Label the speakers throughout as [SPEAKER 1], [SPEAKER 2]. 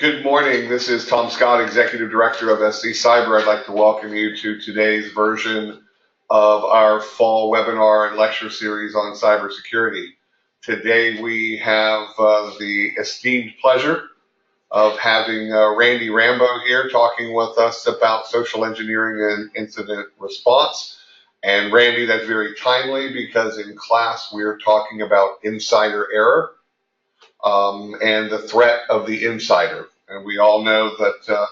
[SPEAKER 1] Good morning. This is Tom Scott, Executive Director of SC Cyber. I'd like to welcome you to today's version of our fall webinar and lecture series on cybersecurity. Today we have the esteemed pleasure of having Randy Rambo here talking with us about social engineering and incident response. And Randy, that's very timely because in class we're talking about insider error. And the threat of the insider. And we all know that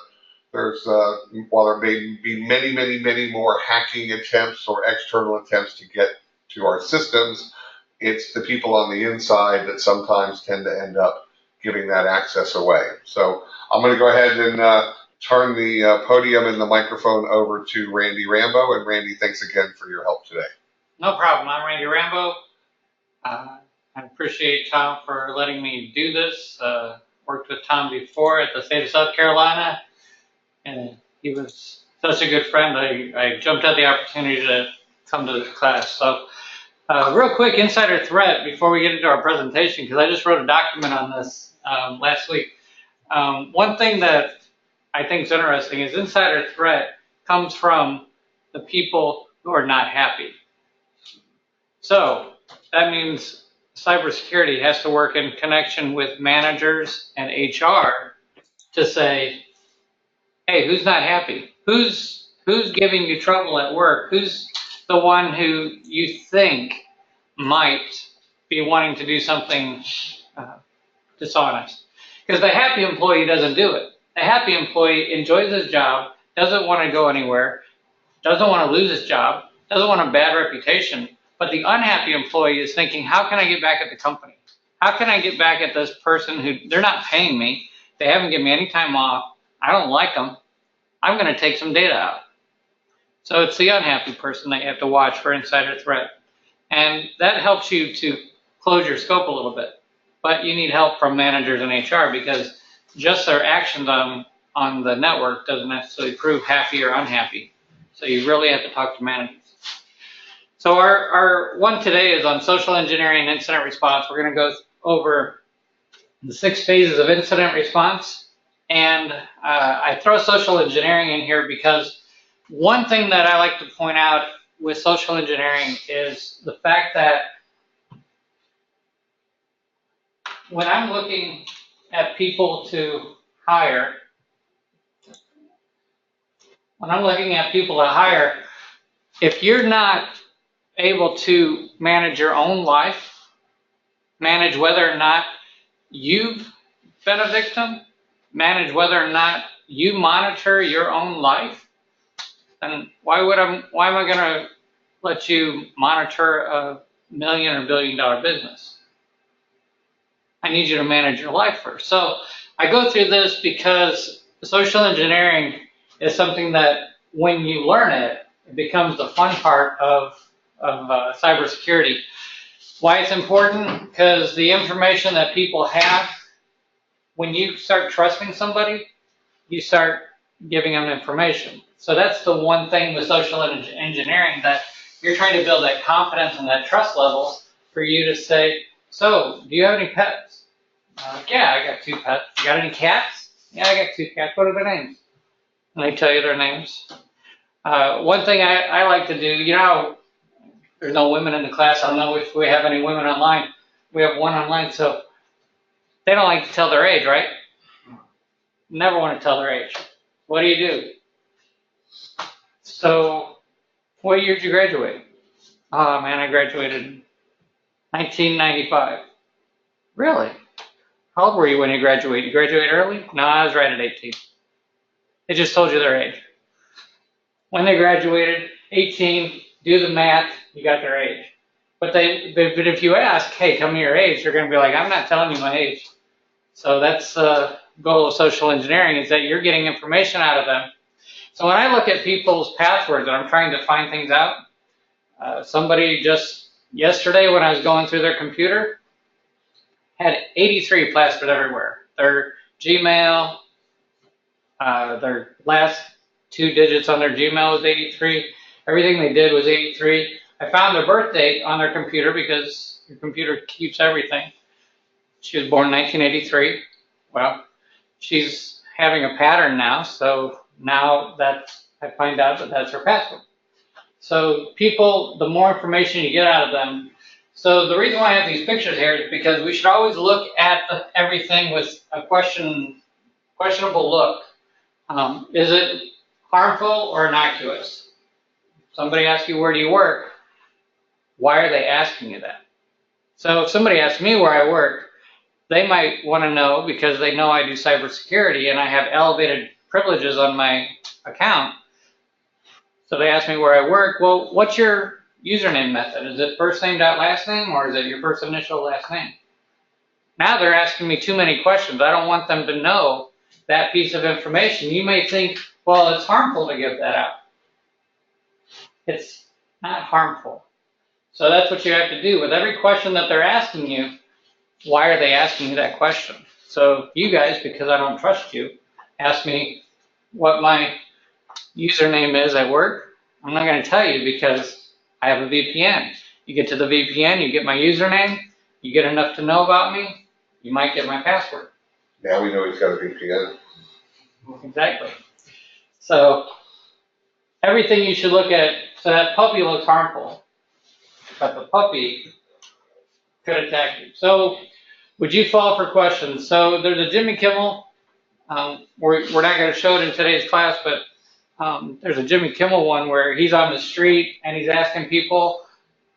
[SPEAKER 1] while there may be many more hacking attempts or external attempts to get to our systems, it's the people on the inside that sometimes tend to end up giving that access away. So I'm going to go ahead and turn the podium and the microphone over to Randy Rambo. And Randy, thanks again for your help today.
[SPEAKER 2] No problem. I'm Randy Rambo. I appreciate Tom for letting me do this. Worked with Tom before at the state of South Carolina, and he was such a good friend. I jumped at the opportunity to come to this class. So real quick, insider threat before we get into our presentation, because I just wrote a document on this last week. One thing that I think is interesting is insider threat comes from the people who are not happy. So that means cybersecurity has to work in connection with managers and HR to say, hey, who's not happy? Who's giving you trouble at work? Who's the one who you think might be wanting to do something dishonest? Because the happy employee doesn't do it. The happy employee enjoys his job, doesn't want to go anywhere, doesn't want to lose his job, doesn't want a bad reputation. But the unhappy employee is thinking, how can I get back at the company? How can I get back at this person who, they're not paying me, they haven't given me any time off, I don't like them, I'm going to take some data out. So it's the unhappy person that you have to watch for insider threat. And that helps you to close your scope a little bit. But you need help from managers and HR because just their actions on the network doesn't necessarily prove happy or unhappy. So you really have to talk to managers. So our one today is on social engineering and incident response. We're going to go over the 6 phases of incident response. And I throw social engineering in here because one thing that I like to point out with social engineering is the fact that when I'm looking at people to hire, if you're not able to manage your own life, manage whether or not you've been a victim, manage whether or not you monitor your own life, then why am I going to let you monitor a $1 million or $1 billion business? I need you to manage your life first. So I go through this because social engineering is something that when you learn it, it becomes the fun part of cybersecurity. Why it's important? Because the information that people have, when you start trusting somebody, you start giving them information. So that's the one thing with social engineering, that you're trying to build that confidence and that trust level for you to say, so do you have any pets? Yeah, I got 2 pets. You got any cats? Yeah, I got 2 cats. What are their names? And they tell you their names. One thing I like to do, you know, there's no women in the class. I don't know if we have any women online. We have one online, so they don't like to tell their age, right? Never want to tell their age. What do? So, what year did you graduate? Oh man, I graduated in 1995. Really? How old were you when you graduated? You graduated early? No, I was right at 18. They just told you their age. When they graduated, 18, do the math, you got their age. But if you ask, hey, tell me your age, they're going to be like, I'm not telling you my age. So that's the goal of social engineering, is that you're getting information out of them. So when I look at people's passwords and I'm trying to find things out, somebody just yesterday when I was going through their computer had 83 plastered everywhere. Their Gmail, their last 2 digits on their Gmail was 83. Everything they did was 83. I found their birth date on their computer because your computer keeps everything. She was born in 1983. Well, she's having a pattern now. So now I find out that that's her password. So people, the more information you get out of them. So the reason why I have these pictures here is because we should always look at everything with a questionable look. Is it harmful or innocuous? Somebody asks you, where do you work? Why are they asking you that? So if somebody asks me where I work, they might want to know because they know I do cybersecurity and I have elevated privileges on my account. So they ask me where I work. Well, what's your username method? Is it first name dot last name, or is it your first initial last name? Now they're asking me too many questions. I don't want them to know that piece of information. You may think, well, it's harmful to give that out. It's not harmful. So that's what you have to do with every question that they're asking you. Why are they asking you that question? So you guys, because I don't trust you, ask me what my username is at work. I'm not going to tell you because I have a VPN. You get to the VPN, you get my username, you get enough to know about me, you might get my password.
[SPEAKER 1] Now we know he's got a VPN.
[SPEAKER 2] Exactly. So everything you should look at. So that puppy looks harmful, but the puppy could attack you. So would you fall for questions? So there's a Jimmy Kimmel. We're not going to show it in today's class, but there's a Jimmy Kimmel one where he's on the street and he's asking people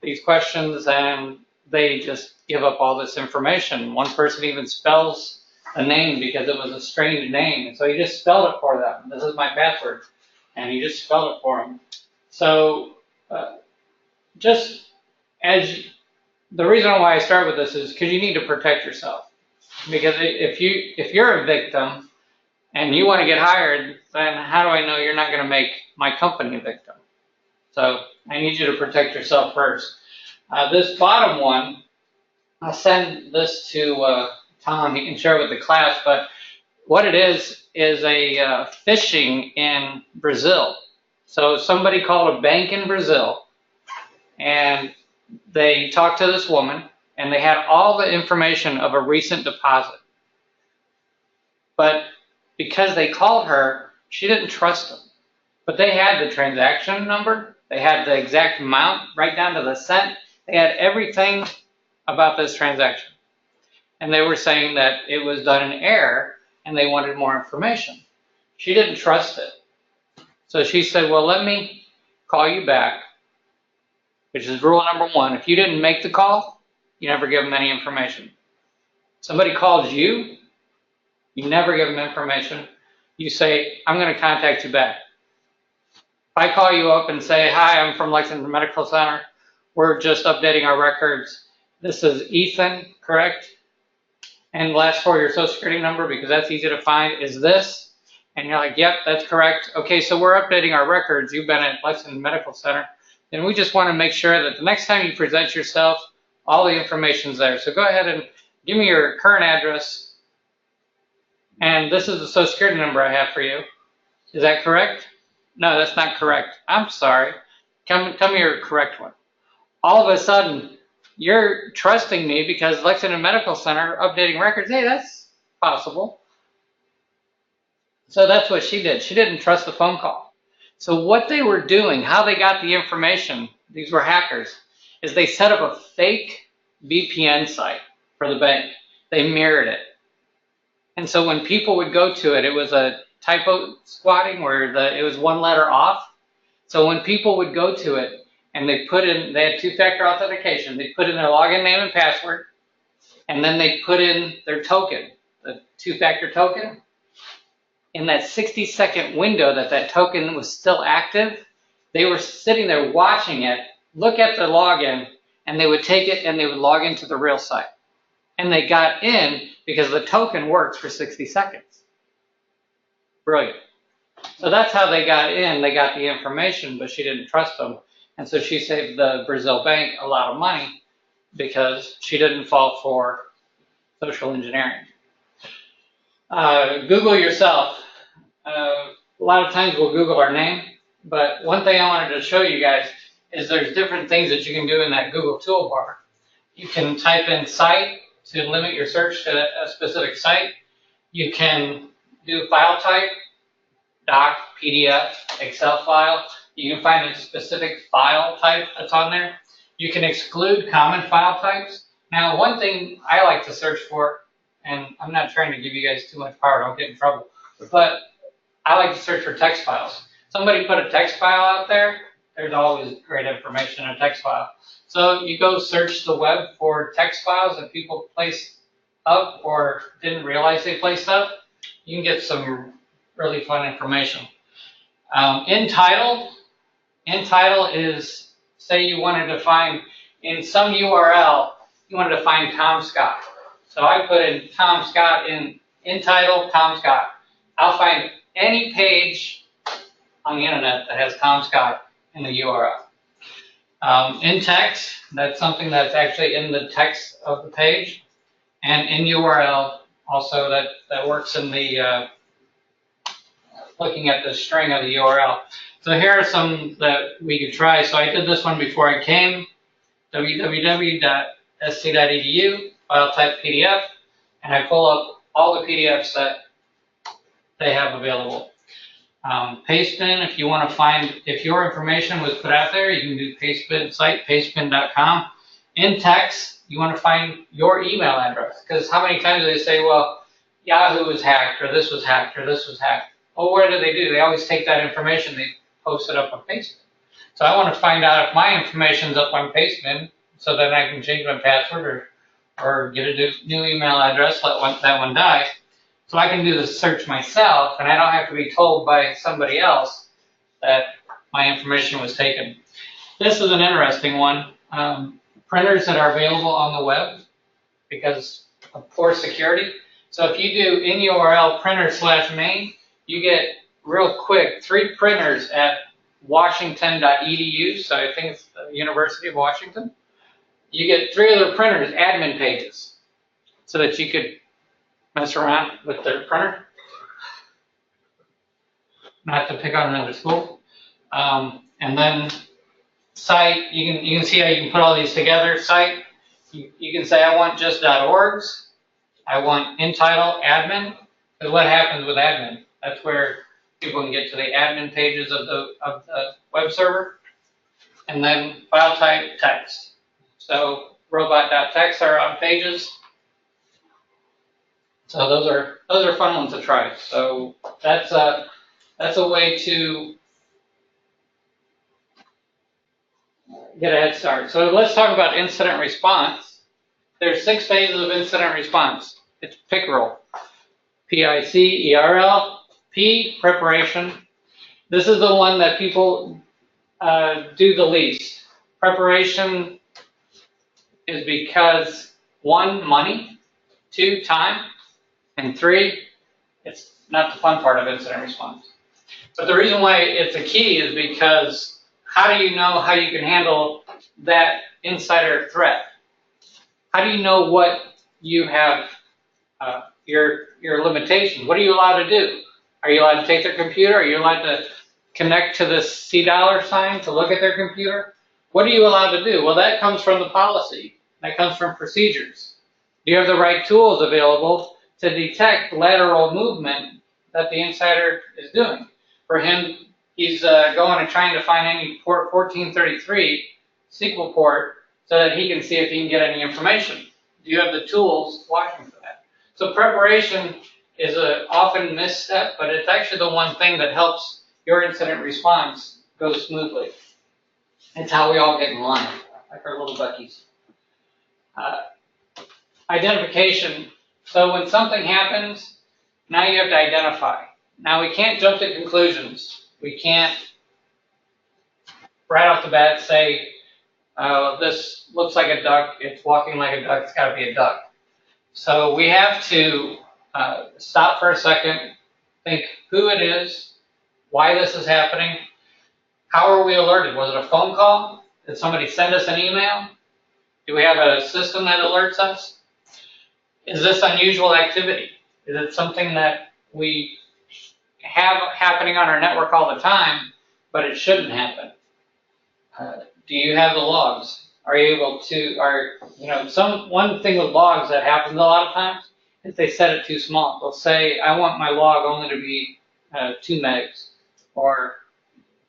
[SPEAKER 2] these questions and they just give up all this information. One person even spells a name because it was a strange name. And so he just spelled it for them. This is my password. And he just spelled it for them. So just as the reason why I start with this is because you need to protect yourself. Because if you're a victim and you want to get hired, then how do I know you're not going to make my company a victim? So I need you to protect yourself first. This bottom one, I'll send this to Tom. He can share it with the class. But what it is a phishing in Brazil. So somebody called a bank in Brazil, and they talked to this woman, and they had all the information of a recent deposit. But because they called her, she didn't trust them. But they had the transaction number. They had the exact amount, right down to the cent. They had everything about this transaction. And they were saying that it was done in error, and they wanted more information. She didn't trust it. So she said, well, let me call you back, which is rule number one. If you didn't make the call, you never give them any information. Somebody calls you, you never give them information. You say, I'm going to contact you back. If I call you up and say, hi, I'm from Lexington Medical Center. We're just updating our records. This is Ethan, correct? And the last four of your social security number, because that's easy to find, is this. And you're like, yep, that's correct. Okay, so we're updating our records. You've been at Lexington Medical Center. And we just want to make sure that the next time you present yourself, all the information's there. So go ahead and give me your current address. And this is the social security number I have for you. Is that correct? No, that's not correct. I'm sorry. Tell me your correct one. All of a sudden, you're trusting me because Lexington Medical Center updating records. Hey, that's possible. So that's what she did. She didn't trust the phone call. So what they were doing, how they got the information, these were hackers, is they set up a fake VPN site for the bank. They mirrored it. And so when people would go to it, it was a typo squatting where it was one letter off. So when people would go to it and they had two-factor authentication, they put in their login name and password, and then they put in their token, the two-factor token. In that 60-second window that token was still active, they were sitting there watching it, look at the login, and they would take it and they would log into the real site. And they got in because the token works for 60 seconds. Brilliant. So that's how they got in. They got the information, but she didn't trust them. And so she saved the Brazil bank a lot of money because she didn't fall for social engineering. Google yourself. A lot of times we'll Google our name, but one thing I wanted to show you guys is there's different things that you can do in that Google toolbar. You can type in site to limit your search to a specific site. You can do file type, doc, PDF, Excel file, you can find a specific file type that's on there. You can exclude common file types. Now, one thing I like to search for, and I'm not trying to give you guys too much power, don't get in trouble, but I like to search for text files. Somebody put a text file out there, there's always great information in a text file. So you go search the web for text files that people place up or didn't realize they placed up. You can get some really fun information. In title is, say you wanted to find in some URL, you wanted to find Tom Scott. So I put in Tom Scott in title, Tom Scott. I'll find any page on the internet that has Tom Scott in the URL. In text, that's something that's actually in the text of the page. And in URL, also that works in the looking at the string of the URL. So here are some that we could try. So I did this one before I came, www.sc.edu, file type PDF, and I pull up all the PDFs that they have available. Pastebin, if you want to find, if your information was put out there, you can do Pastebin site, pastebin.com. In text, you want to find your email address, because how many times do they say, well, Yahoo was hacked, or this was hacked, or this was hacked? Well, what do? They always take that information, they post it up on Pastebin. So I want to find out if my information's up on Pastebin, so that I can change my password or get a new email address, let that one die. So I can do the search myself, and I don't have to be told by somebody else that my information was taken. This is an interesting one. Printers that are available on the web because of poor security. So if you do in URL printer/main, you get real quick 3 printers at washington.edu. So I think it's the University of Washington. You get 3 other printers, admin pages, so that you could mess around with their printer. Not to pick on another school. And then site, you can see how you can put all these together. Site, you can say I want just .orgs. I want in title admin. Because what happens with admin? That's where people can get to the admin pages of the web server. And then file type text. So robot.txt are on pages. So those are fun ones to try. So that's a way to get a head start. So let's talk about incident response. There's 6 phases of incident response. It's PICRL. P-I-C-E-R-L. P, preparation. This is the one that people do the least. Preparation is because 1, money, 2, time, and 3, it's not the fun part of incident response. But the reason why it's a key is because how do you know how you can handle that insider threat? How do you know what you have, your limitations? What are you allowed to do? Are you allowed to take their computer? Are you allowed to connect to this $C sign to look at their computer? What are you allowed to do? Well, that comes from the policy. That comes from procedures. Do you have the right tools available to detect lateral movement that the insider is doing? For him, he's going and trying to find any port 1433 SQL port so that he can see if he can get any information. Do you have the tools watching for that? So preparation is an often misstep, but it's actually the one thing that helps your incident response go smoothly. It's how we all get in line, like our little duckies. Identification. So when something happens, now you have to identify. Now we can't jump to conclusions. We can't right off the bat say, this looks like a duck, it's walking like a duck, it's got to be a duck. So we have to stop for a second, think who it is, why this is happening, how are we alerted? Was it a phone call? Did somebody send us an email? Do we have a system that alerts us? Is this unusual activity? Is it something that we have happening on our network all the time, but it shouldn't happen? Do you have the logs? Are you able to, one thing with logs that happens a lot of times is they set it too small. They'll say, I want my log only to be 2 megs or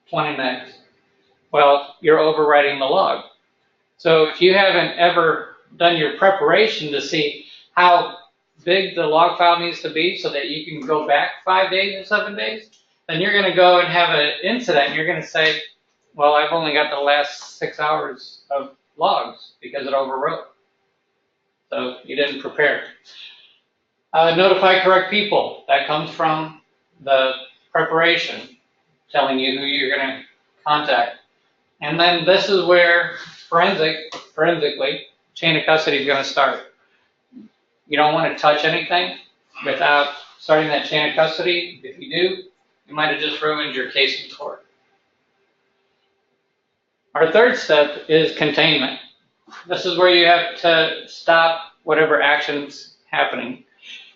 [SPEAKER 2] 20 megs. Well, you're overwriting the log. So if you haven't ever done your preparation to see how big the log file needs to be so that you can go back 5 days or 7 days, then you're going to go and have an incident and you're going to say, well, I've only got the last 6 hours of logs because it overwrote. So you didn't prepare. Notify correct people. That comes from the preparation, telling you who you're going to contact. And then this is where forensically, chain of custody is going to start. You don't want to touch anything without starting that chain of custody. If you do, you might have just ruined your case in court. Our third step is containment. This is where you have to stop whatever action's happening.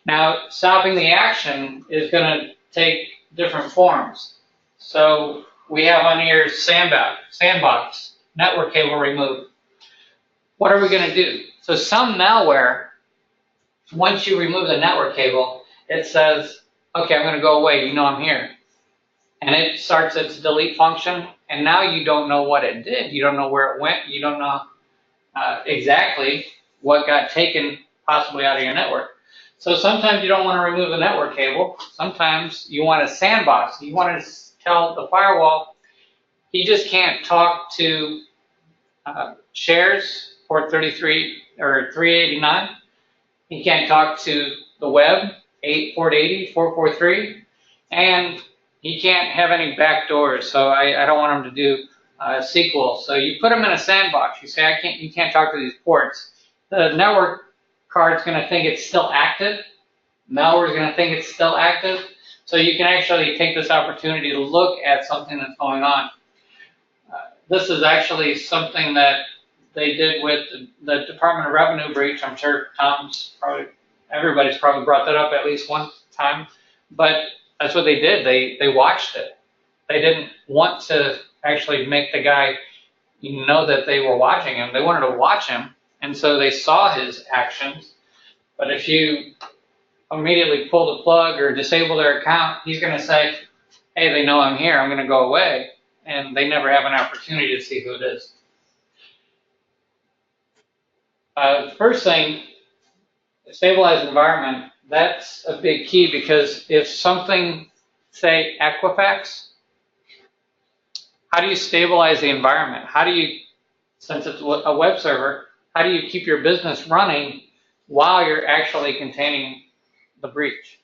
[SPEAKER 2] Now, stopping the action is going to take different forms. So we have on here sandbox, network cable removed. What are we going to do? So some malware, once you remove the network cable, it says, okay, I'm going to go away. You know I'm here. And it starts its delete function. And now you don't know what it did. You don't know where it went. You don't know exactly what got taken possibly out of your network. So sometimes you don't want to remove the network cable. Sometimes you want a sandbox. You want to tell the firewall, he just can't talk to shares, port 33 or 389. He can't talk to the web, port 80, 443. And he can't have any backdoors. So I don't want him to do SQL. So you put him in a sandbox. You say, you can't talk to these ports. The network card's going to think it's still active. Malware's going to think it's still active. So you can actually take this opportunity to look at something that's going on. This is actually something that they did with the Department of Revenue breach. I'm sure everybody's probably brought that up at least one time. But that's what they did. They watched it. They didn't want to actually make the guy know that they were watching him. They wanted to watch him. And so they saw his actions. But if you immediately pull the plug or disable their account, he's going to say, hey, they know I'm here. I'm going to go away. And they never have an opportunity to see who it is. First thing, stabilized environment. That's a big key because if something, say Equifax, how do you stabilize the environment? How do you, since it's a web server, how do you keep your business running while you're actually containing the breach?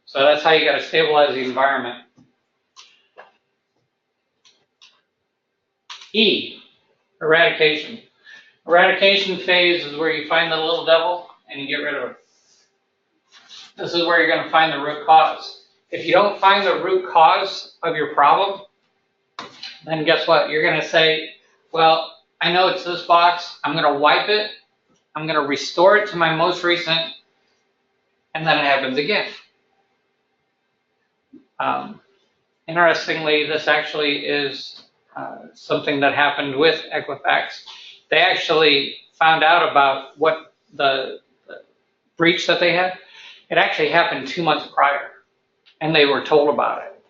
[SPEAKER 2] So that's how you got to stabilize the environment. E, eradication. Eradication phase is where you find the little devil and you get rid of it. This is where you're going to find the root cause. If you don't find the root cause of your problem, then guess what? You're going to say, well, I know it's this box. I'm going to wipe it. I'm going to restore it to my most recent, and then it happens again. Interestingly, this actually is something that happened with Equifax. They actually found out about what the breach that they had. It actually happened 2 months prior, and they were told about it.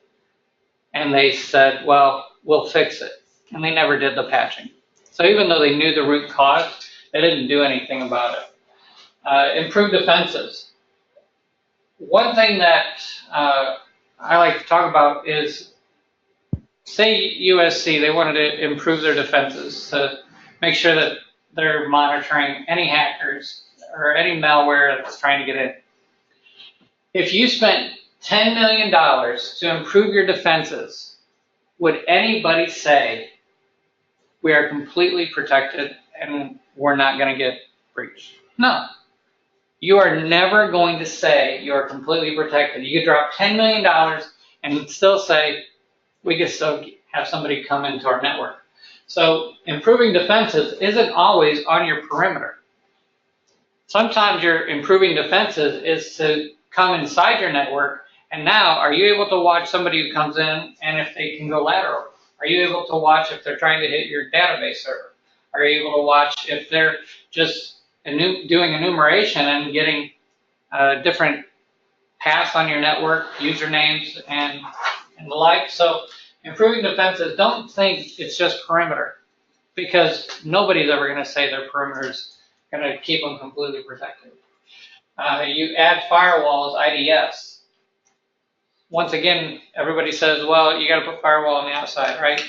[SPEAKER 2] And they said, well, we'll fix it. And they never did the patching. So even though they knew the root cause, they didn't do anything about it. Improve defenses. One thing that I like to talk about is, say USC, they wanted to improve their defenses to make sure that they're monitoring any hackers or any malware that's trying to get in. If you spent $10 million to improve your defenses, would anybody say we are completely protected and we're not going to get breached? No. You are never going to say you are completely protected. You could drop $10 million and still say we could still have somebody come into our network. So improving defenses isn't always on your perimeter. Sometimes your improving defenses is to come inside your network, and now are you able to watch somebody who comes in and if they can go lateral? Are you able to watch if they're trying to hit your database server? Are you able to watch if they're just doing enumeration and getting different paths on your network, usernames, and the like. So improving defenses, don't think it's just perimeter, because nobody's ever going to say their perimeter's going to keep them completely protected. You add firewalls, IDS. Once again, everybody says, well, you got to put firewall on the outside, right?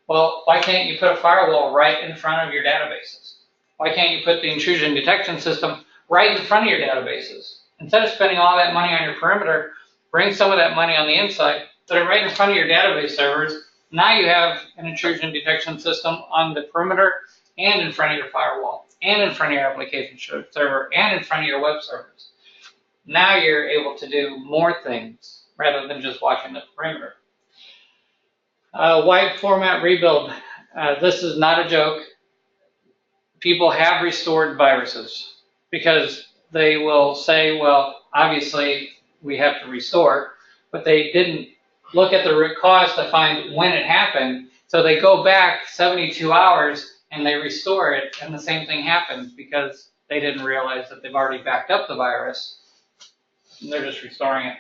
[SPEAKER 2] Well, why can't you put a firewall right in front of your databases? Why can't you put the intrusion detection system right in front of your databases? Instead of spending all that money on your perimeter, bring some of that money on the inside, put it right in front of your database servers. Now you have an intrusion detection system on the perimeter and in front of your firewall, and in front of your application server, and in front of your web servers. Now you're able to do more things rather than just watching the perimeter. Wide format rebuild. This is not a joke. People have restored viruses because they will say, well, obviously we have to restore, but they didn't look at the root cause to find when it happened. So they go back 72 hours and they restore it, and the same thing happens because they didn't realize that they've already backed up the virus. And they're just restoring it.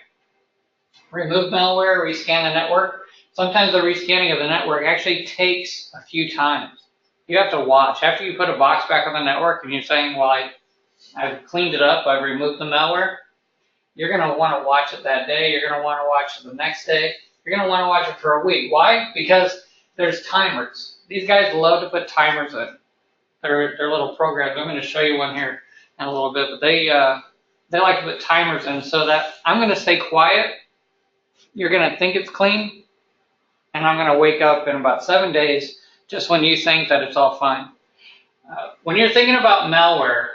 [SPEAKER 2] Remove malware, rescan the network. Sometimes the rescanning of the network actually takes a few times. You have to watch. After you put a box back on the network and you're saying, well, I've cleaned it up, I've removed the malware, you're going to want to watch it that day. You're going to want to watch it the next day. You're going to want to watch it for a week. Why? Because there's timers. These guys love to put timers in. They're little programs. I'm going to show you one here in a little bit, but they like to put timers in so that I'm going to stay quiet. You're going to think it's clean, and I'm going to wake up in about 7 days just when you think that it's all fine. When you're thinking about malware,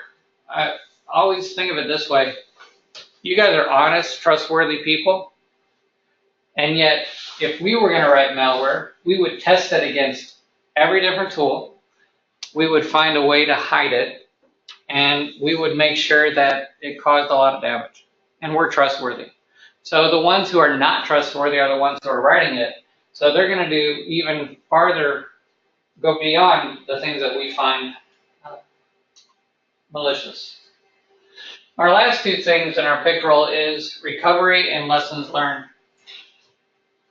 [SPEAKER 2] I always think of it this way. You guys are honest, trustworthy people, and yet if we were going to write malware, we would test it against every different tool. We would find a way to hide it, and we would make sure that it caused a lot of damage, and we're trustworthy. So the ones who are not trustworthy are the ones who are writing it. So they're going to do even farther, go beyond the things that we find malicious. Our last two things in our pictorial is recovery and lessons learned.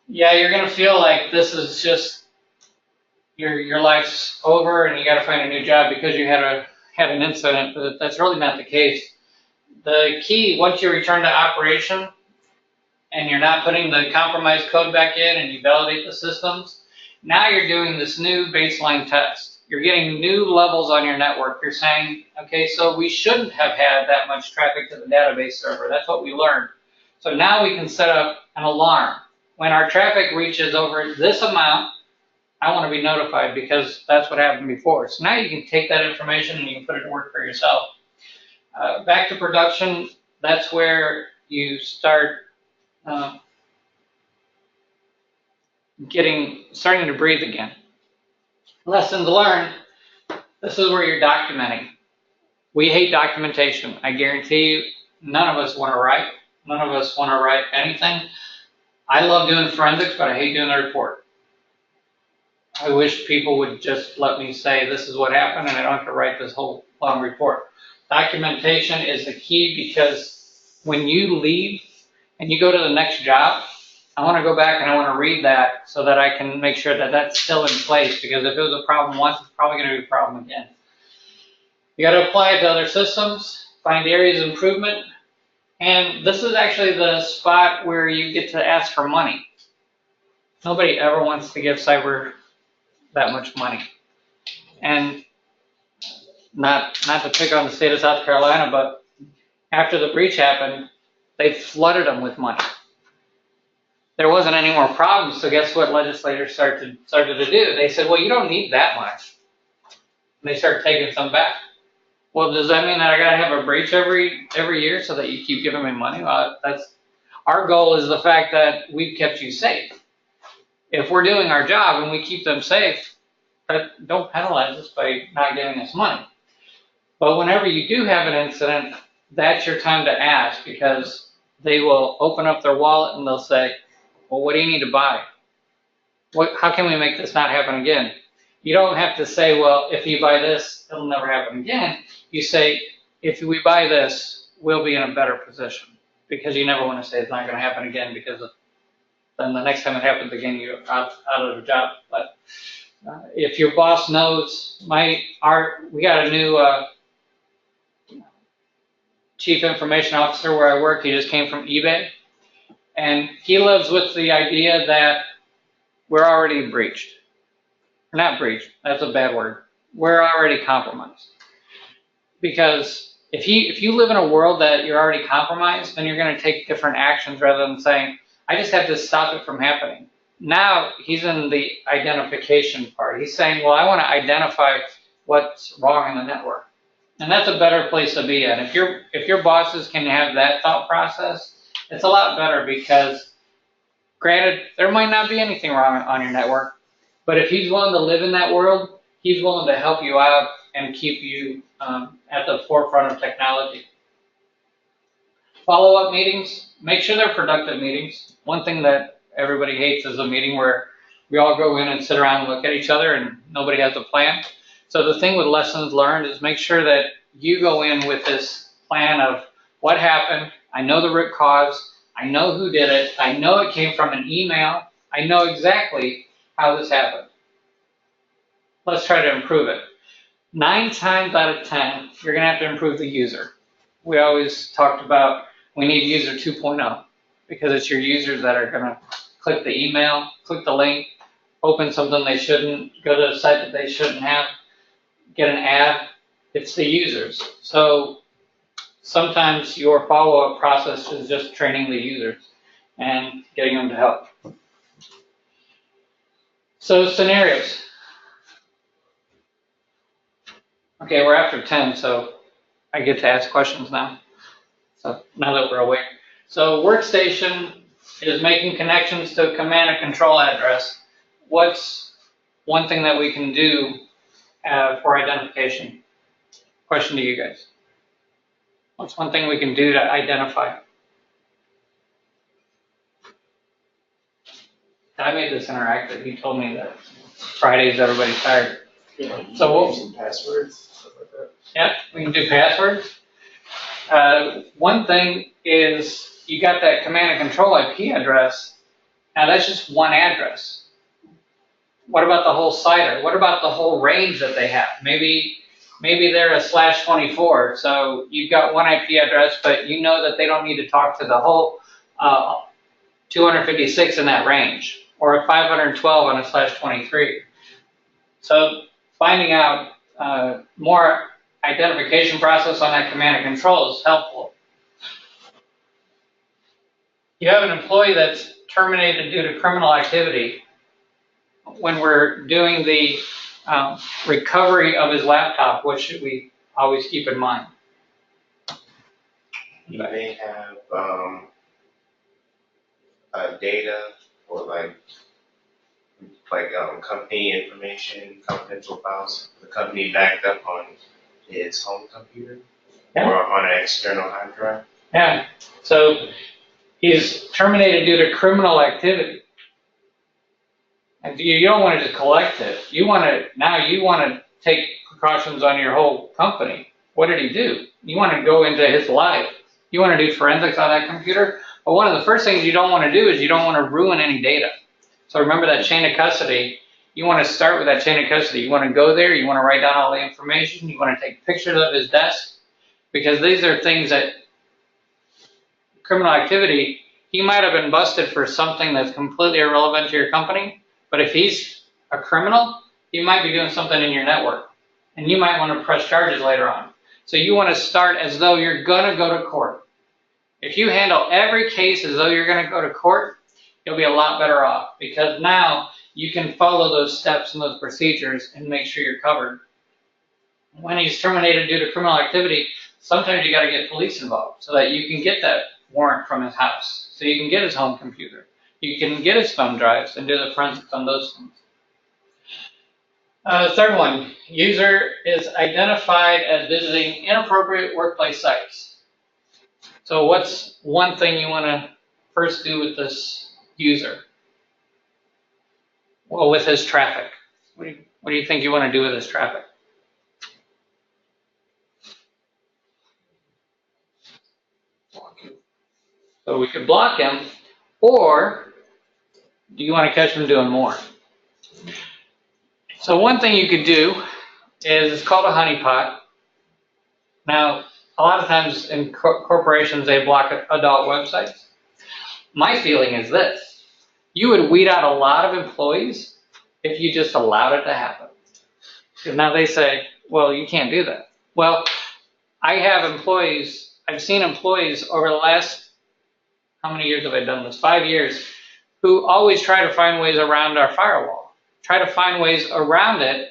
[SPEAKER 2] Yeah, you're going to feel like this is just your life's over and you got to find a new job because you had an incident, but that's really not the case. The key, once you return to operation and you're not putting the compromised code back in and you validate the systems, now you're doing this new baseline test. You're getting new levels on your network. You're saying, okay, so we shouldn't have had that much traffic to the database server. That's what we learned. So now we can set up an alarm. When our traffic reaches over this amount, I want to be notified because that's what happened before. So now you can take that information and you can put it to work for yourself. Back to production, that's where you start starting to breathe again. Lessons learned, this is where you're documenting. We hate documentation. I guarantee you, none of us want to write. None of us want to write anything. I love doing forensics, but I hate doing the report. I wish people would just let me say this is what happened and I don't have to write this whole long report. Documentation is the key because when you leave and you go to the next job, I want to go back and I want to read that so that I can make sure that that's still in place, because if it was a problem once, it's probably going to be a problem again. You got to apply it to other systems, find areas of improvement, and this is actually the spot where you get to ask for money. Nobody ever wants to give cyber that much money. And not to pick on the state of South Carolina, but after the breach happened, they flooded them with money. There wasn't any more problems, so guess what legislators started to do? They said, well, you don't need that much. And they started taking some back. Well, does that mean that I got to have a breach every year so that you keep giving me money? Well, our goal is the fact that we've kept you safe. If we're doing our job and we keep them safe, don't penalize us by not giving us money. But whenever you do have an incident, that's your time to ask, because they will open up their wallet and they'll say, well, what do you need to buy? How can we make this not happen again? You don't have to say, well, if you buy this, it'll never happen again. You say, if we buy this, will be in a better position, because you never want to say it's not going to happen again, because then the next time it happens again, you're out of a job. But if your boss knows, we got a new chief information officer where I work. He just came from eBay, and he lives with the idea that we're already breached. Not breached, that's a bad word. We're already compromised. Because if you live in a world that you're already compromised, then you're going to take different actions rather than saying, I just have to stop it from happening. Now he's in the identification part. He's saying, well, I want to identify what's wrong in the network. And that's a better place to be at. If your bosses can have that thought process, it's a lot better, because granted, there might not be anything wrong on your network, but if he's willing to live in that world, he's willing to help you out and keep you at the forefront of technology. Follow-up meetings, make sure they're productive meetings. One thing that everybody hates is a meeting where we all go in and sit around and look at each other and nobody has a plan. So the thing with lessons learned is make sure that you go in with this plan of what happened. I know the root cause. I know who did it. I know it came from an email. I know exactly how this happened. Let's try to improve it. 9 times out of 10, you're going to have to improve the user. We always talked about we need user 2.0, because it's your users that are going to click the email, click the link, open something they shouldn't, go to a site that they shouldn't have, get an ad. It's the users. So sometimes your follow-up process is just training the users and getting them to help. So scenarios. Okay, we're after 10, so I get to ask questions now. So now that we're aware. So workstation is making connections to a command and control address. What's one thing that we can do for identification? Question to you guys. What's one thing we can do to identify? I made this interactive. He told me that Fridays everybody's tired.
[SPEAKER 3] Yeah,
[SPEAKER 2] So we'll
[SPEAKER 3] some passwords, stuff like that.
[SPEAKER 2] Yeah, we can do passwords. One thing is you got that command and control IP address. Now that's just one address. What about the whole CIDR? What about the whole range that they have? Maybe they're a /24, so you've got one IP address, but you know that they don't need to talk to the whole 256 in that range, or a 512 on a /23. So finding out more identification process on that command and control is helpful. You have an employee that's terminated due to criminal activity. When we're doing the recovery of his laptop, what should we always keep in mind?
[SPEAKER 3] You may have data or like company information, confidential files, the company backed up on his home computer or on an external hard drive.
[SPEAKER 2] Yeah. So he's terminated due to criminal activity. And you don't want to just collect it. You want to take precautions on your whole company. What did he do? You want to go into his life. You want to do forensics on that computer. But one of the first things you don't want to do is you don't want to ruin any data. So remember that chain of custody. You want to start with that chain of custody. You want to go there. You want to write down all the information. You want to take pictures of his desk, because these are things that criminal activity. He might have been busted for something that's completely irrelevant to your company. But if he's a criminal, he might be doing something in your network, and you might want to press charges later on. So you want to start as though you're going to go to court. If you handle every case as though you're going to go to court, you'll be a lot better off, because now you can follow those steps and those procedures and make sure you're covered. When he's terminated due to criminal activity, sometimes you got to get police involved so that you can get that warrant from his house, so you can get his home computer. You can get his thumb drives and do the forensics on those things. Third one, user is identified as visiting inappropriate workplace sites. So what's one thing you want to first do with this user? Well, with his traffic. What do you think you want to do with his traffic? So we could block him, or do you want to catch him doing more? So one thing you could do is, it's called a honeypot. Now, a lot of times in corporations, they block adult websites. My feeling is this: you would weed out a lot of employees if you just allowed it to happen. Because now they say, well, you can't do that. Well, I've seen employees over the last, how many years have I done this? 5 years, who always try to find ways around our firewall, try to find ways around it,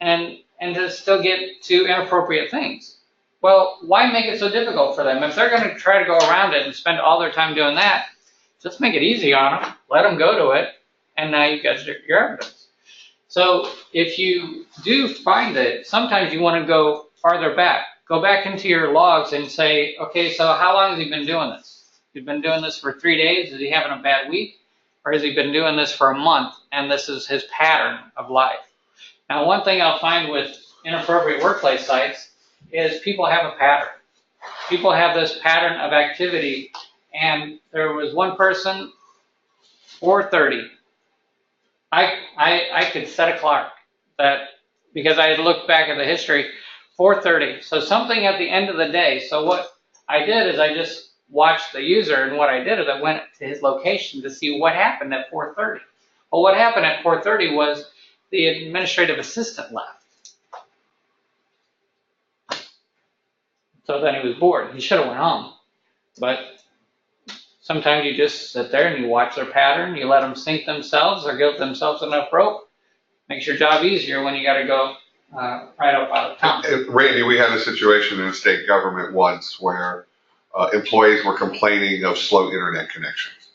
[SPEAKER 2] and to still get to inappropriate things. Well, why make it so difficult for them? If they're going to try to go around it and spend all their time doing that, just make it easy on them, let them go to it, and now you've got your evidence. So if you do find it, sometimes you want to go farther back. Go back into your logs and say, okay, so how long has he been doing this? He's been doing this for 3 days. Is he having a bad week? Or has he been doing this for a month and this is his pattern of life? Now, one thing I'll find with inappropriate workplace sites is people have a pattern. People have this pattern of activity, and there was one person, 4:30. I could set a clock that, because I had looked back at the history, 4:30. So something at the end of the day. So what I did is I just watched the user, and what I did is I went to his location to see what happened at 4:30. Well, what happened at 4:30 was the administrative assistant left. So then he was bored. He should have went home. But sometimes you just sit there and you watch their pattern. You let them sink themselves or give themselves enough rope. Makes your job easier when you got to go right up out of town.
[SPEAKER 1] Randy, we had a situation in state government once where employees were complaining of slow internet connections.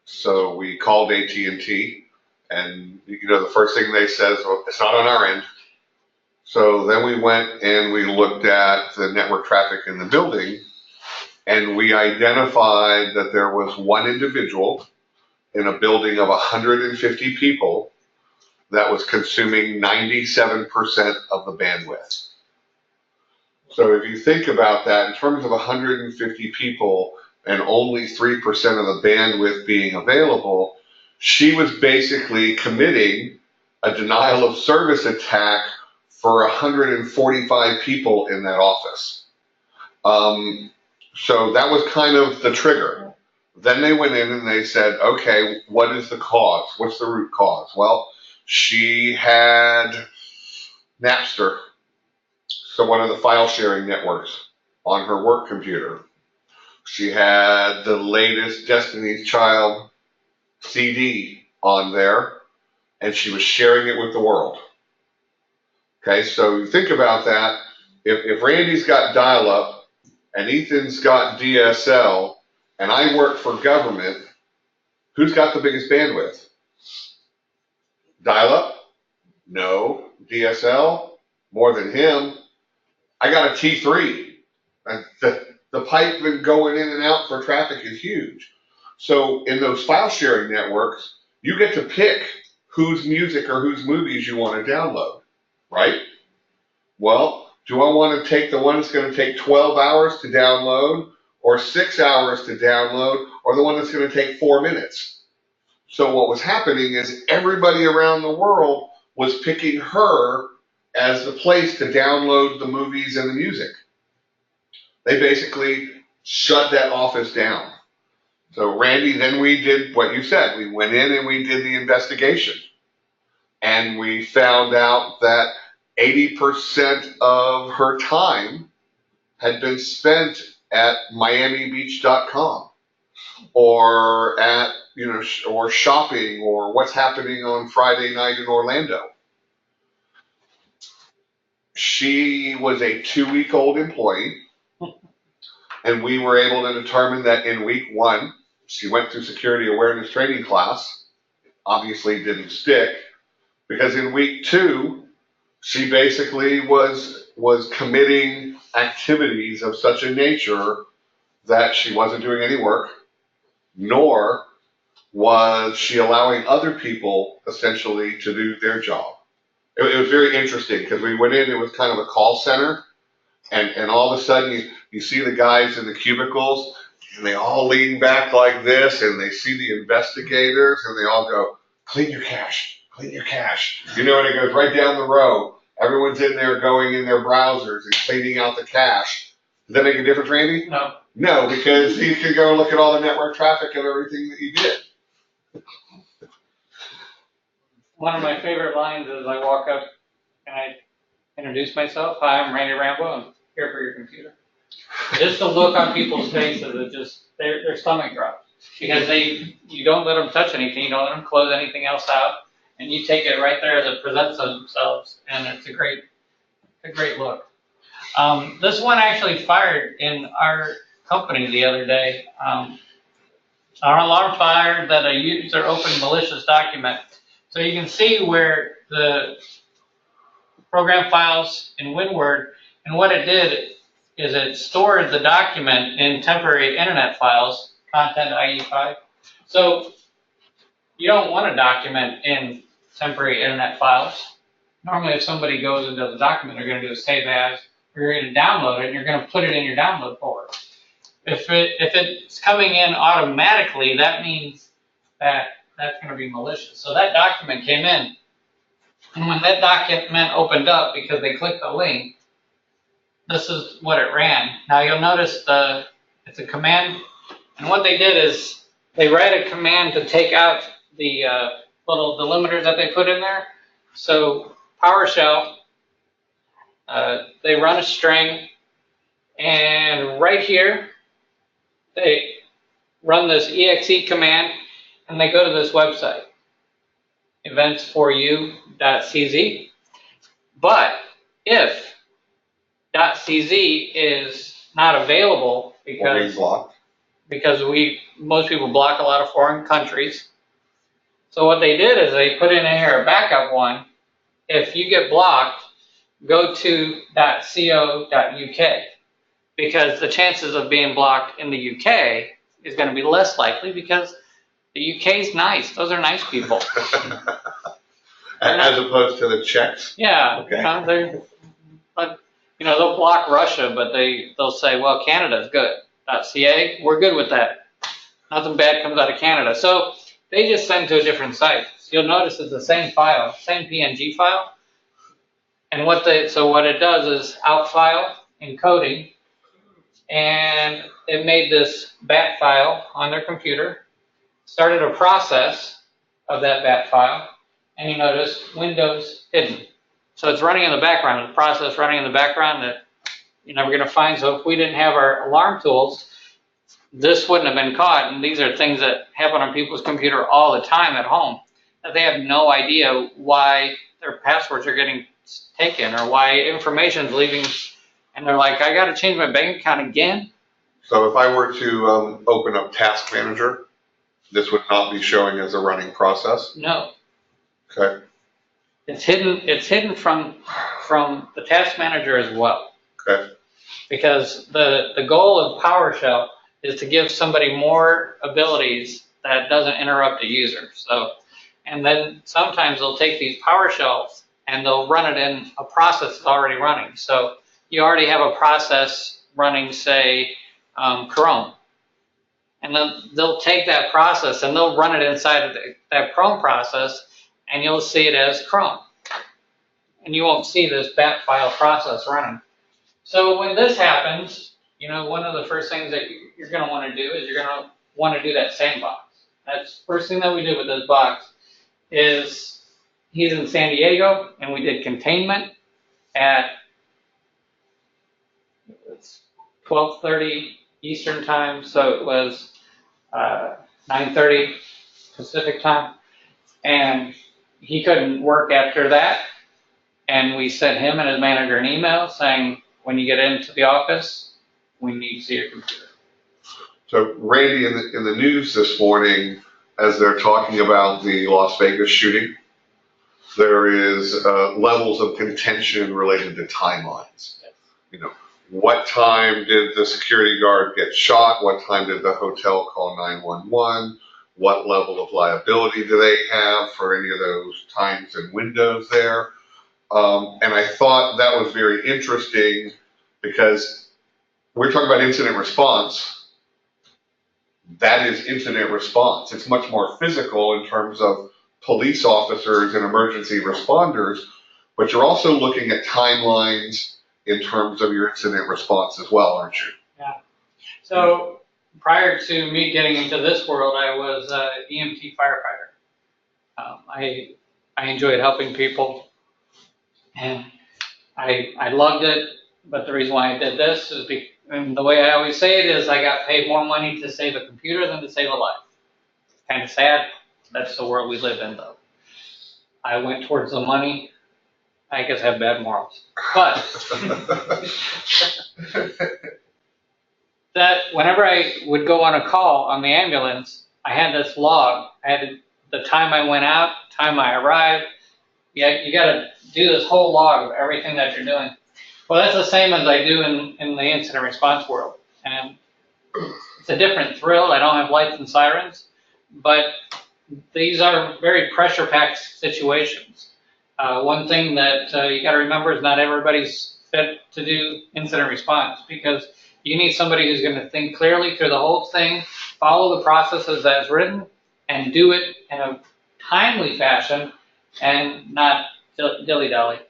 [SPEAKER 1] So we called AT&T, and the first thing they said is, well, it's not on our end. So then we went and we looked at the network traffic in the building, and we identified that there was one individual in a building of 150 people that was consuming 97% of the bandwidth. So if you think about that, in terms of 150 people and only 3% of the bandwidth being available, she was basically committing a denial of service attack for 145 people in that office. So that was kind of the trigger. Then they went in and they said, okay, what is the cause? What's the root cause? Well, she had Napster, so one of the file sharing networks, on her work computer. She had the latest Destiny's Child CD on there, and she was sharing it with the world. Okay, so you think about that. If Randy's got dial-up and Ethan's got DSL, and I work for government, who's got the biggest bandwidth? Dial-up? No. DSL? More than him. I got a T3. The pipe going in and out for traffic is huge. So in those file sharing networks, you get to pick whose music or whose movies you want to download, right? Well, do I want to take the one that's going to take 12 hours to download, or 6 hours to download, or the one that's going to take 4 minutes? So what was happening is everybody around the world was picking her as the place to download the movies and the music. They basically shut that office down. So Randy, then we did what you said. We went in and we did the investigation. And we found out that 80% of her time had been spent at miamibeach.com or at, or shopping, or what's happening on Friday night in Orlando. She was a 2-week-old employee, and we were able to determine that in week 1, she went through security awareness training class. Obviously didn't stick, because in week 2, she basically was committing activities of such a nature that she wasn't doing any work, nor was she allowing other people essentially to do their job. It was very interesting, because we went in, it was kind of a call center, and all of a sudden you see the guys in the cubicles, and they all lean back like this, and they see the investigators, and they all go, clean your cache, clean your cache. You know, and it goes right down the row. Everyone's in there going in their browsers and cleaning out the cache. Does that make a difference, Randy?
[SPEAKER 2] No.
[SPEAKER 1] No, because you can go look at all the network traffic of everything that you did.
[SPEAKER 2] One of my favorite lines is I walk up and I introduce myself. Hi, I'm Randy Rambo. I'm here for your computer. Just the look on people's faces, it just their stomach drops because you don't let them touch anything, you don't let them close anything else out, and you take it right there as it presents themselves, and it's a great look. This one actually fired in our company the other day. Our alarm fired that a user opened malicious document. So you can see where the program files in WinWord, and what it did is it stored the document in temporary internet files, content IE5. So you don't want a document in temporary internet files. Normally if somebody goes and does a document, they're going to do a save as, or you're going to download it, and you're going to put it in your download folder. If it's coming in automatically, that means that that's going to be malicious. So that document came in, and when that document opened up, because they clicked the link, this is what it ran. Now you'll notice it's a command, and what they did is they write a command to take out the little delimiters that they put in there. So PowerShell, they run a string, and right here they run this exe command, and they go to this website, events4u.cz. But if .cz is not available because most people block a lot of foreign countries. So what they did is they put in here a backup one. If you get blocked, go to .co.uk, because the chances of being blocked in the UK is going to be less likely because the UK's nice. Those are nice people.
[SPEAKER 1] As opposed to the Czechs?
[SPEAKER 2] Yeah.
[SPEAKER 1] Okay.
[SPEAKER 2] They'll block Russia, but they'll say, well, Canada's good. .ca, we're good with that. Nothing bad comes out of Canada. So they just send to a different site. So you'll notice it's the same file, same PNG file. And what it does is out file encoding, and it made this BAT file on their computer, started a process of that BAT file, and you notice Windows hidden. So it's running in the background, the process running in the background that you're never going to find. So if we didn't have our alarm tools, this wouldn't have been caught. And these are things that happen on people's computer all the time at home, that they have no idea why their passwords are getting taken or why information's leaving. And they're like, I got to change my bank account again.
[SPEAKER 1] So if I were to open up Task Manager, this would not be showing as a running process?
[SPEAKER 2] No.
[SPEAKER 1] Okay.
[SPEAKER 2] It's hidden from the Task Manager as well.
[SPEAKER 1] Okay.
[SPEAKER 2] Because the goal of PowerShell is to give somebody more abilities that doesn't interrupt a user. So, and then sometimes they'll take these PowerShells and they'll run it in a process that's already running. So you already have a process running, say, Chrome. And then they'll take that process and they'll run it inside of that Chrome process, and you'll see it as Chrome. And you won't see this BAT file process running. So when this happens, one of the first things that you're going to want to do is you're going to want to do that sandbox. That's the first thing that we did with this box. Is he's in San Diego, and we did containment at 12:30 Eastern time, so it was 9:30 Pacific time, and he couldn't work after that. And we sent him and his manager an email saying, when you get into the office, we need to see your computer.
[SPEAKER 1] So Randy, in the news this morning, as they're talking about the Las Vegas shooting, there is levels of contention related to timelines. What time did the security guard get shot? What time did the hotel call 911? What level of liability do they have for any of those times and windows there? And I thought that was very interesting because we're talking about incident response. that is incident response. It's much more physical in terms of police officers and emergency responders, but you're also looking at timelines in terms of your incident response as well, aren't you?
[SPEAKER 2] Yeah. So prior to me getting into this world, I was an EMT firefighter. I enjoyed helping people, and I loved it. But the reason why I did this is and the way I always say it is I got paid more money to save a computer than to save a life. Kind of sad. That's the world we live in, though. I went towards the money. I guess I have bad morals. But that whenever I would go on a call on the ambulance, I had this log. I had the time I went out, time I arrived. Yeah, you got to do this whole log of everything that you're doing. Well, that's the same as I do in the incident response world. And it's a different thrill. I don't have lights and sirens, but these are very pressure-packed situations. One thing that you got to remember is not everybody's fit to do incident response, because you need somebody who's going to think clearly through the whole thing, follow the processes as written, and do it in a timely fashion and not dilly-dally.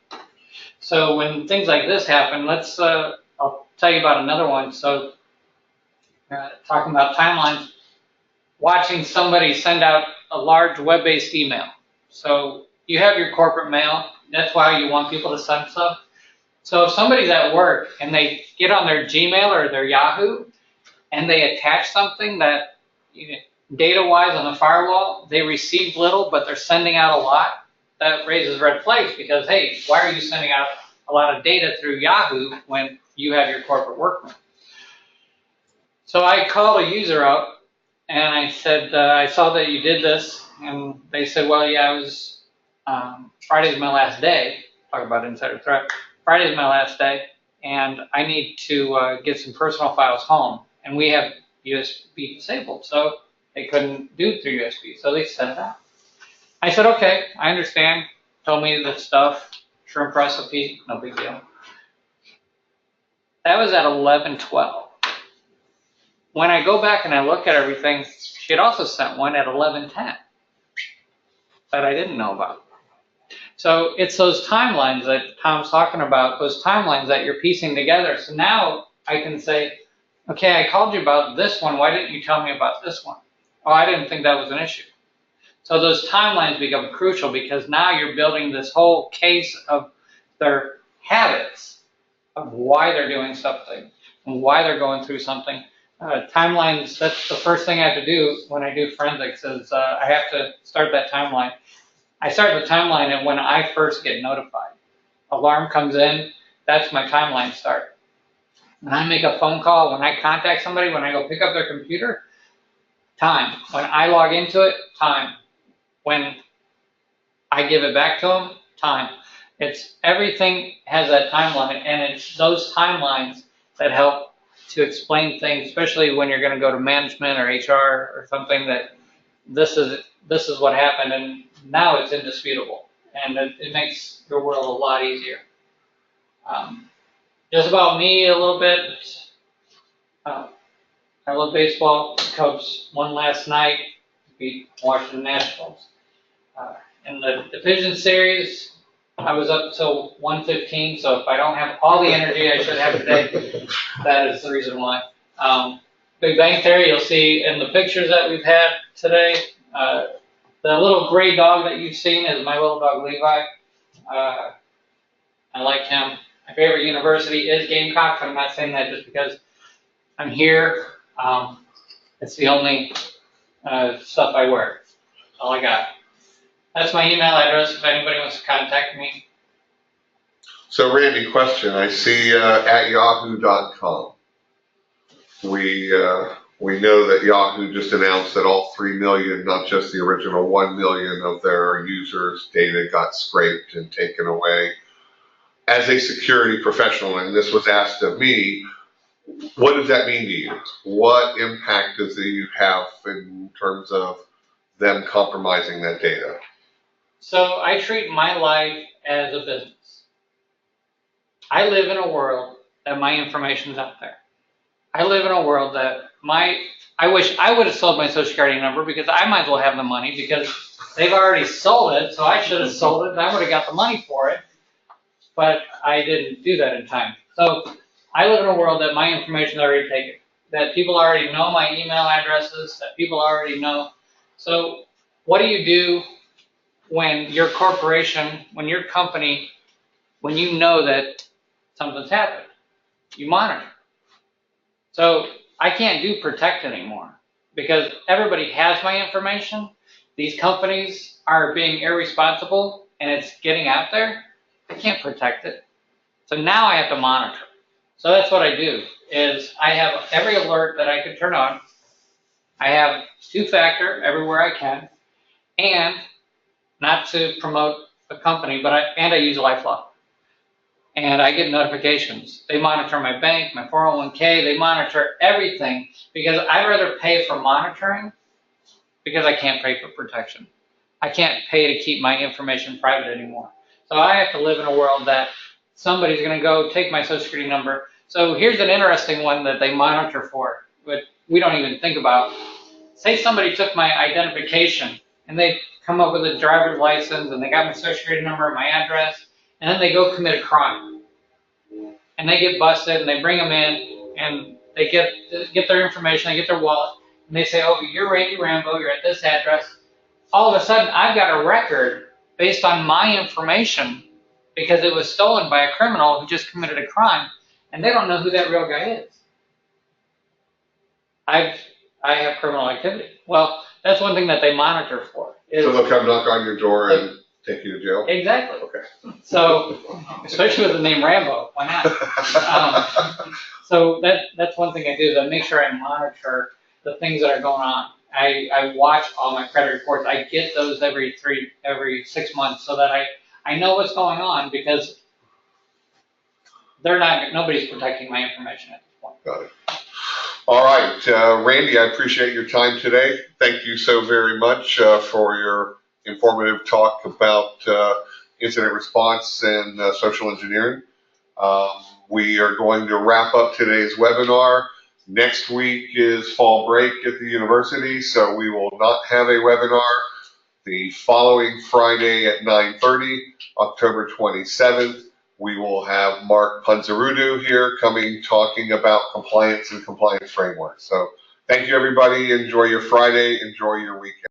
[SPEAKER 2] So when things like this happen, I'll tell you about another one. So talking about timelines, watching somebody send out a large web-based email. So you have your corporate mail. That's why you want people to send stuff. So if somebody's at work and they get on their Gmail or their Yahoo and they attach something that, data-wise on the firewall, they received little, but they're sending out a lot, that raises red flags because, hey, why are you sending out a lot of data through Yahoo when you have your corporate workman? So I called a user up and I said, I saw that you did this. And they said, well, yeah, it was Friday's my last day. Talk about insider threat. Friday's my last day, and I need to get some personal files home. And we have USB disabled, so they couldn't do it through USB. So they sent it out. I said, okay, I understand. Told me the stuff, shrimp recipe, no big deal. That was at 11:12. When I go back and I look at everything, she had also sent one at 11:10 that I didn't know about. So it's those timelines that Tom's talking about, those timelines that you're piecing together. So now I can say, okay, I called you about this one. Why didn't you tell me about this one? Oh, I didn't think that was an issue. So those timelines become crucial because now you're building this whole case of their habits of why they're doing something and why they're going through something. Timelines, that's the first thing I have to do when I do forensics is I have to start that timeline. I start the timeline and when I first get notified. Alarm comes in, that's my timeline start. When I make a phone call, when I contact somebody, when I go pick up their computer, time. When I log into it, time. When I give it back to them, time. It's everything has that timeline, and it's those timelines that help to explain things, especially when you're going to go to management or HR or something that this is what happened, and now it's indisputable, and it makes your world a lot easier. Just about me a little bit. I love baseball. Cubs won last night, beat Washington Nationals. In the division series, I was up till 1:15, so if I don't have all the energy I should have today, that is the reason why. Big Bang Theory, you'll see in the pictures that we've had today, the little gray dog that you've seen is my little dog Levi. I like him. My favorite university is Gamecock. I'm not saying that just because I'm here. It's the only stuff I wear. That's all I got. That's my email address if anybody wants to contact me.
[SPEAKER 1] So Randy, question. I see at yahoo.com. We know that Yahoo just announced that all 3 million, not just the original 1 million of their users' data got scraped and taken away. As a security professional, and this was asked of me, what does that mean to you? What impact does it have in terms of them compromising that data?
[SPEAKER 2] So I treat my life as a business. I live in a world that my information's out there. I live in a world that my I wish I would have sold my social security number because I might as well have the money because they've already sold it, so I should have sold it and I would have got the money for it. But I didn't do that in time. So I live in a world that my information is already taken, that people already know my email addresses, that people already know. So what do you do when your corporation, when your company, when you know that something's happened? You monitor. So I can't do protect anymore because everybody has my information. These companies are being irresponsible and it's getting out there. I can't protect it. So now I have to monitor. So that's what I do is I have every alert that I can turn on. I have two-factor everywhere I can, and not to promote a company, but I use LifeLock. And I get notifications. They monitor my bank, my 401k, they monitor everything because I'd rather pay for monitoring because I can't pay for protection. I can't pay to keep my information private anymore. So I have to live in a world that somebody's going to go take my social security number. So here's an interesting one that they monitor for, but we don't even think about. Say somebody took my identification and they come up with a driver's license and they got my social security number and my address, and then they go commit a crime. And they get busted and they bring them in and they get their information, they get their wallet, and they say, oh, you're Randy Rambo, you're at this address. All of a sudden, I've got a record based on my information because it was stolen by a criminal who just committed a crime, and they don't know who that real guy is. I have criminal activity. Well, that's one thing that they monitor for.
[SPEAKER 1] So they'll come knock on your door and take you to jail?
[SPEAKER 2] Exactly.
[SPEAKER 1] Okay.
[SPEAKER 2] So, especially with the name Rambo, why not? So that's one thing I do, is I make sure I monitor the things that are going on. I watch all my credit reports. I get those every 6 months so that I know what's going on because nobody's protecting my information at this point.
[SPEAKER 1] Got it. All right, Randy, I appreciate your time today. Thank you so very much for your informative talk about incident response and social engineering. We are going to wrap up today's webinar. Next week is fall break at the university, so we will not have a webinar. The following Friday at 9:30, October 27th, we will have Mark Punzarudu here coming talking about compliance and compliance frameworks. So thank you, everybody. Enjoy your Friday. Enjoy your weekend.